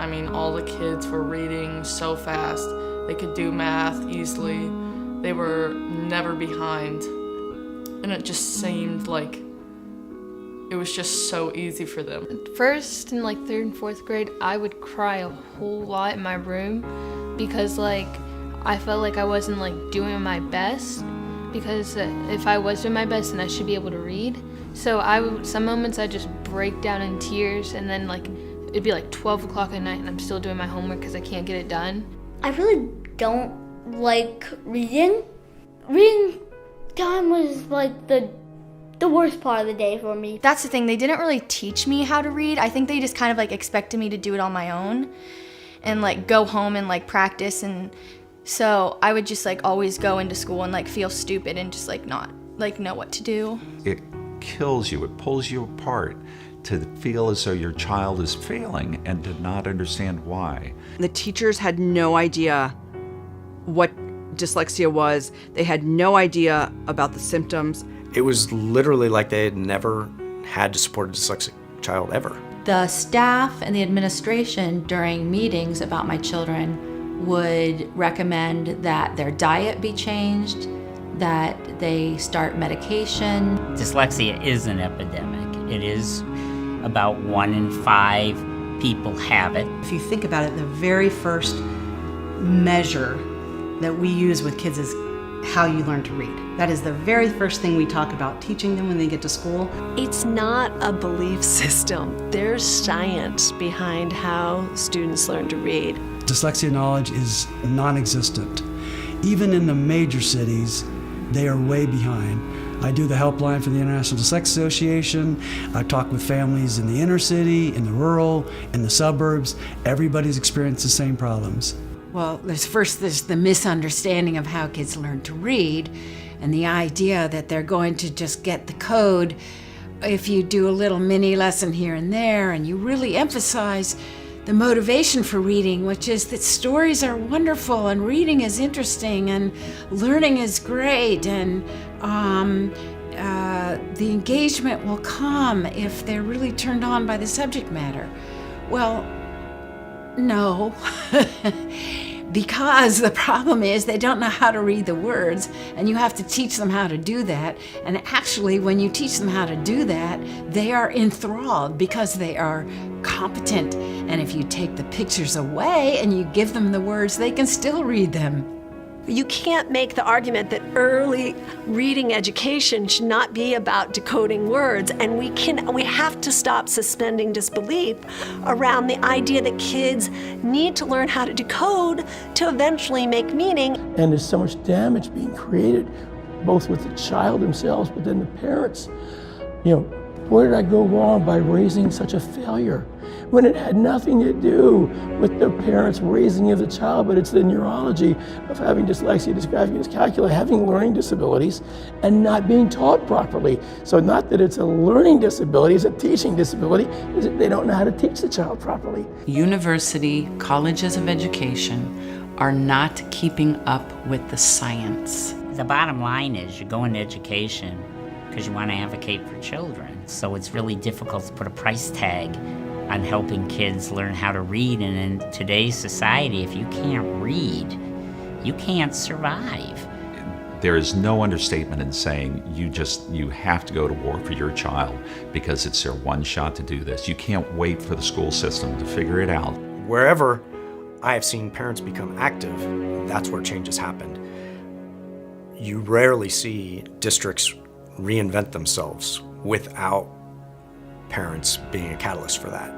I mean, all the kids were reading so fast. They could do math easily. They were never behind. And it just seemed like it was just so easy for them. First, in like 3rd and 4th grade, I would cry a whole lot in my room because like I felt like I wasn't like doing my best, because if I was doing my best, then I should be able to read. So some moments I just break down in tears, and then like it'd be like 12 o'clock at night and I'm still doing my homework because I can't get it done. I really don't like reading. Reading time was like the worst part of the day for me. That's the thing, they didn't really teach me how to read. I think they just kind of like expected me to do it on my own and like go home and like practice, and so I would just like always go into school and like feel stupid and just like not like know what to do. It kills you, it pulls you apart to feel as though your child is failing and to not understand why. The teachers had no idea what dyslexia was. They had no idea about the symptoms. It was literally like they had never had to support a dyslexic child ever. The staff and the administration during meetings about my children would recommend that their diet be changed, that they start medication. Dyslexia is an epidemic. It is about 1 in 5 people have it. If you think about it, the very first measure that we use with kids is how you learn to read. That is the very first thing we talk about teaching them when they get to school. It's not a belief system. There's science behind how students learn to read. Dyslexia knowledge is non-existent. Even in the major cities, they are way behind. I do the helpline for the International Dyslexia Association. I talk with families in the inner city, in the rural, in the suburbs. Everybody's experienced the same problems. Well, there's the misunderstanding of how kids learn to read, and the idea that they're going to just get the code if you do a little mini lesson here and there, and you really emphasize the motivation for reading, which is that stories are wonderful and reading is interesting and learning is great, and the engagement will come if they're really turned on by the subject matter. Well, no, because the problem is they don't know how to read the words, and you have to teach them how to do that. And actually, when you teach them how to do that, they are enthralled because they are competent. And if you take the pictures away and you give them the words, they can still read them. You can't make the argument that early reading education should not be about decoding words, and we have to stop suspending disbelief around the idea that kids need to learn how to decode to eventually make meaning. And there's so much damage being created, both with the child themselves, but then the parents. You know, where did I go wrong by raising such a failure? When it had nothing to do with the parents' raising of the child, but it's the neurology of having dyslexia, dysgraphia, dyscalculia, having learning disabilities, and not being taught properly. So not that it's a learning disability, it's a teaching disability, is that they don't know how to teach the child properly. University, colleges of education are not keeping up with the science. The bottom line is you go into education because you want to advocate for children. So it's really difficult to put a price tag on helping kids learn how to read. And in today's society, if you can't read, you can't survive. There is no understatement in saying you have to go to war for your child because it's their one shot to do this. You can't wait for the school system to figure it out. Wherever I have seen parents become active, that's where change has happened. You rarely see districts reinvent themselves without parents being a catalyst for that.